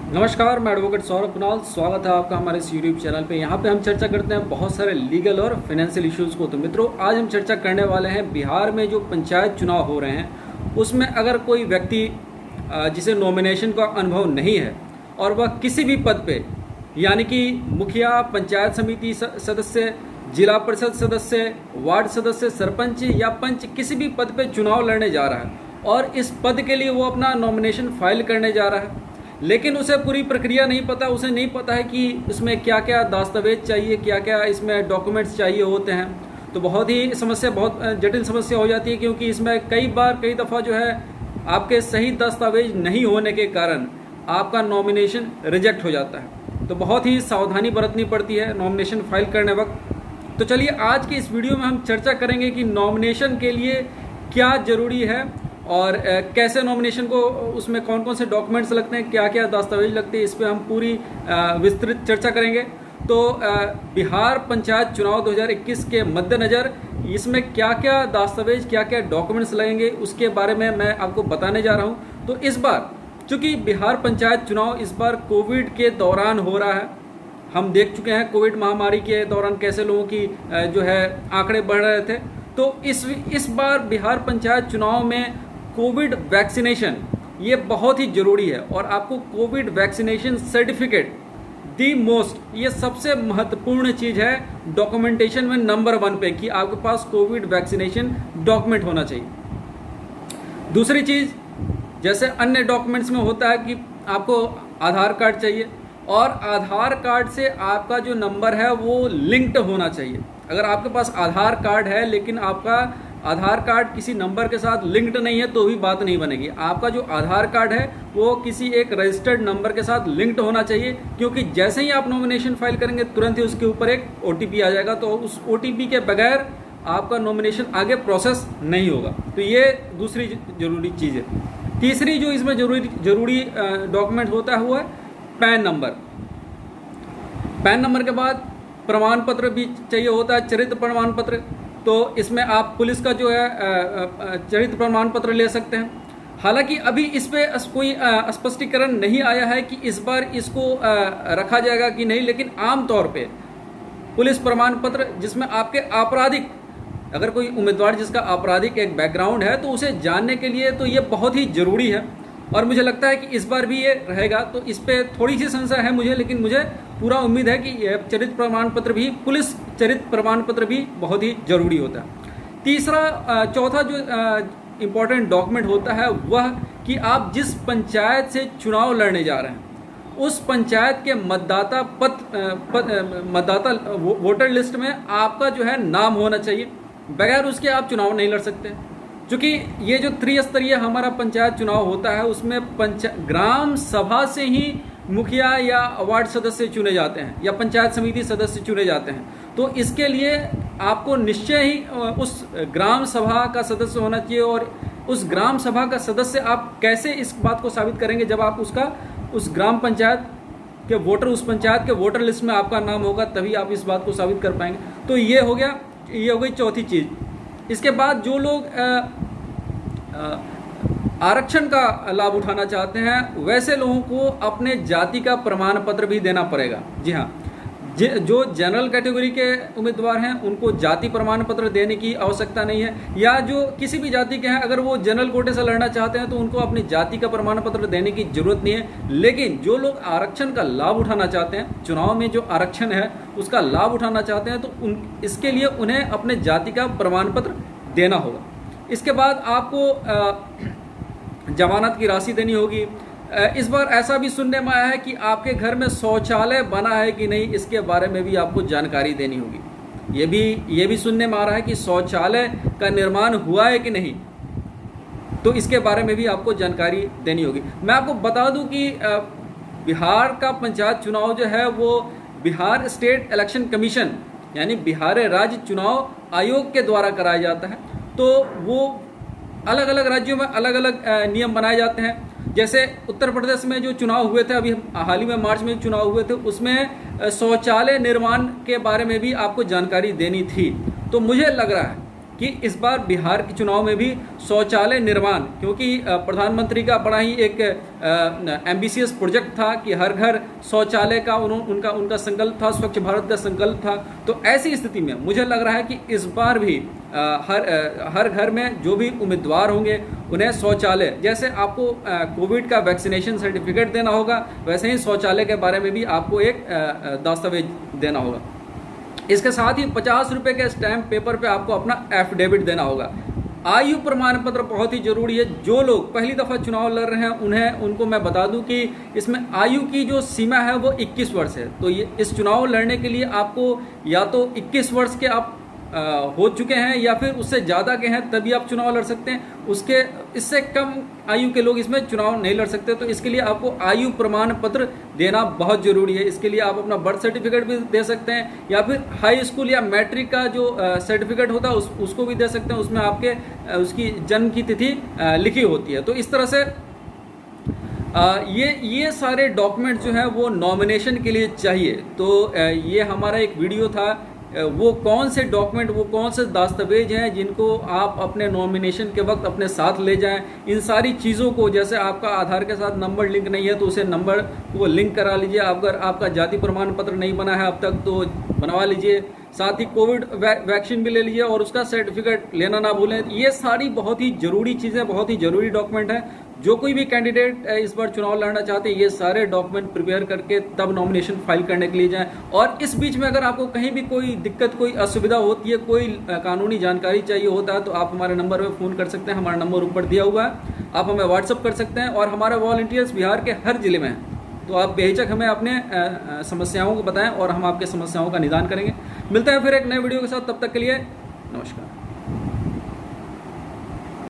नमस्कार, मैं एडवोकेट सौरभ कुणाल। स्वागत है आपका हमारे इस यूट्यूब चैनल पे। यहाँ पे हम चर्चा करते हैं बहुत सारे लीगल और फाइनेंशियल इश्यूज़ को। तो मित्रों, आज हम चर्चा करने वाले हैं बिहार में जो पंचायत चुनाव हो रहे हैं उसमें अगर कोई व्यक्ति जिसे नॉमिनेशन का अनुभव नहीं है और वह किसी भी पद पे यानी कि मुखिया, पंचायत समिति सदस्य, जिला परिषद सदस्य, वार्ड सदस्य, सरपंच या पंच, किसी भी पद पे चुनाव लड़ने जा रहा है और इस पद के लिए वो अपना नॉमिनेशन फाइल करने जा रहा है, लेकिन उसे पूरी प्रक्रिया नहीं पता। उसे नहीं पता है कि इसमें क्या क्या दस्तावेज चाहिए, क्या क्या इसमें डॉक्यूमेंट्स चाहिए होते हैं। तो बहुत जटिल समस्या हो जाती है, क्योंकि इसमें कई दफ़ा जो है आपके सही दस्तावेज नहीं होने के कारण आपका नॉमिनेशन रिजेक्ट हो जाता है। तो बहुत ही सावधानी बरतनी पड़ती है नॉमिनेशन फाइल करने वक्त। तो चलिए, आज के इस वीडियो में हम चर्चा करेंगे कि नॉमिनेशन के लिए क्या ज़रूरी है और कैसे नॉमिनेशन को, उसमें कौन कौन से डॉक्यूमेंट्स लगते हैं, क्या क्या दस्तावेज लगते हैं। इस पे हम पूरी विस्तृत चर्चा करेंगे। तो बिहार पंचायत चुनाव 2021 के मद्देनज़र इसमें क्या क्या दस्तावेज, क्या क्या डॉक्यूमेंट्स लगेंगे, उसके बारे में मैं आपको बताने जा रहा हूँ। तो इस बार चूँकि बिहार पंचायत चुनाव इस बार कोविड के दौरान हो रहा है, हम देख चुके हैं कोविड महामारी के दौरान कैसे लोगों की जो है आंकड़े बढ़ रहे थे। तो इस बार बिहार पंचायत चुनाव में कोविड वैक्सीनेशन ये बहुत ही ज़रूरी है और आपको कोविड वैक्सीनेशन सर्टिफिकेट ये सबसे महत्वपूर्ण चीज़ है डॉक्यूमेंटेशन में नंबर 1 पे, कि आपके पास कोविड वैक्सीनेशन डॉक्यूमेंट होना चाहिए। दूसरी चीज़, जैसे अन्य डॉक्यूमेंट्स में होता है कि आपको आधार कार्ड चाहिए और आधार कार्ड से आपका जो नंबर है वो लिंक्ड होना चाहिए। अगर आपके पास आधार कार्ड है लेकिन आपका आधार कार्ड किसी नंबर के साथ लिंक्ड नहीं है तो भी बात नहीं बनेगी। आपका जो आधार कार्ड है वो किसी एक रजिस्टर्ड नंबर के साथ लिंक्ड होना चाहिए, क्योंकि जैसे ही आप नॉमिनेशन फाइल करेंगे तुरंत ही उसके ऊपर एक OTP आ जाएगा। तो उस OTP के बगैर आपका नॉमिनेशन आगे प्रोसेस नहीं होगा। तो ये दूसरी ज़रूरी चीज़ है। तीसरी जो इसमें ज़रूरी डॉक्यूमेंट होता है वो है पैन नंबर। पैन नंबर के बाद प्रमाण पत्र भी चाहिए होता है, चरित्र प्रमाण पत्र। तो इसमें आप पुलिस का जो है चरित्र प्रमाण पत्र ले सकते हैं। हालांकि अभी इस पे कोई स्पष्टीकरण नहीं आया है कि इस बार इसको रखा जाएगा कि नहीं, लेकिन आमतौर पे पुलिस प्रमाण पत्र जिसमें आपके आपराधिक, अगर कोई उम्मीदवार जिसका आपराधिक एक बैकग्राउंड है तो उसे जानने के लिए तो ये बहुत ही ज़रूरी है और मुझे लगता है कि इस बार भी ये रहेगा। तो इस पे थोड़ी सी संशय है मुझे, लेकिन मुझे पूरा उम्मीद है कि यह चरित्र प्रमाण पत्र भी, पुलिस चरित्र प्रमाण पत्र भी बहुत ही ज़रूरी होता है। चौथा जो इम्पोर्टेंट डॉक्यूमेंट होता है वह कि आप जिस पंचायत से चुनाव लड़ने जा रहे हैं उस पंचायत के मतदाता वोटर लिस्ट में आपका जो है नाम होना चाहिए। बगैर उसके आप चुनाव नहीं लड़ सकते, क्योंकि ये जो त्रिस्तरीय हमारा पंचायत चुनाव होता है उसमें ग्राम सभा से ही मुखिया या वार्ड सदस्य चुने जाते हैं या पंचायत समिति सदस्य चुने जाते हैं। तो इसके लिए आपको निश्चय ही उस ग्राम सभा का सदस्य होना चाहिए। और उस ग्राम सभा का सदस्य आप कैसे इस बात को साबित करेंगे, जब आप उस ग्राम पंचायत के वोटर, उस पंचायत के वोटर लिस्ट में आपका नाम होगा, तभी आप इस बात को साबित कर पाएंगे। तो ये हो गई चौथी चीज़। इसके बाद जो लोग आरक्षण का लाभ उठाना चाहते हैं वैसे लोगों को अपने जाति का प्रमाण पत्र भी देना पड़ेगा। जी हाँ, जो जनरल कैटेगरी के उम्मीदवार हैं उनको जाति प्रमाण पत्र देने की आवश्यकता नहीं है, या जो किसी भी जाति के हैं अगर वो जनरल कोटे से लड़ना चाहते हैं तो उनको अपनी जाति का प्रमाण पत्र देने की जरूरत नहीं है। लेकिन जो लोग आरक्षण का लाभ उठाना चाहते हैं, चुनाव में जो आरक्षण है उसका लाभ उठाना चाहते हैं, तो इसके लिए उन्हें अपने जाति का प्रमाण पत्र देना होगा। इसके बाद आपको जमानत की राशि देनी होगी। इस बार ऐसा भी सुनने में आया है कि आपके घर में शौचालय बना है कि नहीं, इसके बारे में भी आपको जानकारी देनी होगी। ये भी सुनने में आ रहा है कि शौचालय का निर्माण हुआ है कि नहीं, तो इसके बारे में भी आपको जानकारी देनी होगी। मैं आपको बता दूं कि बिहार का पंचायत चुनाव जो है वो बिहार स्टेट इलेक्शन कमीशन यानी बिहार राज्य चुनाव आयोग के द्वारा कराया जाता है। तो वो अलग अलग राज्यों में अलग अलग नियम बनाए जाते हैं। जैसे उत्तर प्रदेश में जो चुनाव हुए थे, अभी हाल ही में मार्च में चुनाव हुए थे, उसमें शौचालय निर्माण के बारे में भी आपको जानकारी देनी थी। तो मुझे लग रहा है कि इस बार बिहार के चुनाव में भी शौचालय निर्माण, क्योंकि प्रधानमंत्री का बड़ा ही एक एम्बिशियस प्रोजेक्ट था कि हर घर शौचालय का उनका संकल्प था, स्वच्छ भारत का संकल्प था। तो ऐसी स्थिति में मुझे लग रहा है कि इस बार भी हर घर में जो भी उम्मीदवार होंगे उन्हें शौचालय, जैसे आपको कोविड का वैक्सीनेशन सर्टिफिकेट देना होगा, वैसे ही शौचालय के बारे में भी आपको एक दस्तावेज देना होगा। इसके साथ ही 50 रुपये के स्टैम्प पेपर पे आपको अपना एफिडेविट देना होगा। आयु प्रमाण पत्र बहुत ही जरूरी है। जो लोग पहली दफ़ा चुनाव लड़ रहे हैं उनको मैं बता दूं कि इसमें आयु की जो सीमा है वो 21 वर्ष है। तो ये इस चुनाव लड़ने के लिए आपको या तो 21 वर्ष के आप हो चुके हैं या फिर उससे ज़्यादा के हैं, तभी आप चुनाव लड़ सकते हैं। इससे कम आयु के लोग इसमें चुनाव नहीं लड़ सकते। तो इसके लिए आपको आयु प्रमाण पत्र देना बहुत ज़रूरी है। इसके लिए आप अपना बर्थ सर्टिफिकेट भी दे सकते हैं या फिर हाई स्कूल या मैट्रिक का जो सर्टिफिकेट होता है उसको भी दे सकते हैं। उसमें आपके उसकी जन्म की तिथि लिखी होती है। तो इस तरह से ये सारे डॉक्यूमेंट जो हैं वो नॉमिनेशन के लिए चाहिए। तो ये हमारा एक वीडियो था, वो कौन से डॉक्यूमेंट, वो कौन से दस्तावेज हैं जिनको आप अपने नॉमिनेशन के वक्त अपने साथ ले जाएं। इन सारी चीज़ों को, जैसे आपका आधार के साथ नंबर लिंक नहीं है तो उसे नंबर को लिंक करा लीजिए। अगर आपका जाति प्रमाण पत्र नहीं बना है अब तक तो बनवा लीजिए। साथ ही कोविड वैक्सीन भी ले लीजिए और उसका सर्टिफिकेट लेना ना भूलें। ये सारी बहुत ही ज़रूरी चीज़ें, बहुत ही ज़रूरी डॉक्यूमेंट हैं। जो कोई भी कैंडिडेट इस बार चुनाव लड़ना चाहते हैं ये सारे डॉक्यूमेंट प्रिपेयर करके तब नॉमिनेशन फाइल करने के लिए जाएं। और इस बीच में अगर आपको कहीं भी कोई दिक्कत, कोई असुविधा होती है, कोई कानूनी जानकारी चाहिए होता है तो आप हमारे नंबर पर फ़ोन कर सकते हैं। हमारा नंबर ऊपर दिया हुआ है, आप हमें व्हाट्सअप कर सकते हैं। और हमारे वॉलंटियर्स बिहार के हर जिले में हैं, तो आप बेहिचक हमें अपने समस्याओं को बताएं और हम आपके समस्याओं का निदान करेंगे। मिलते हैं फिर एक नए वीडियो के साथ, तब तक के लिए नमस्कार।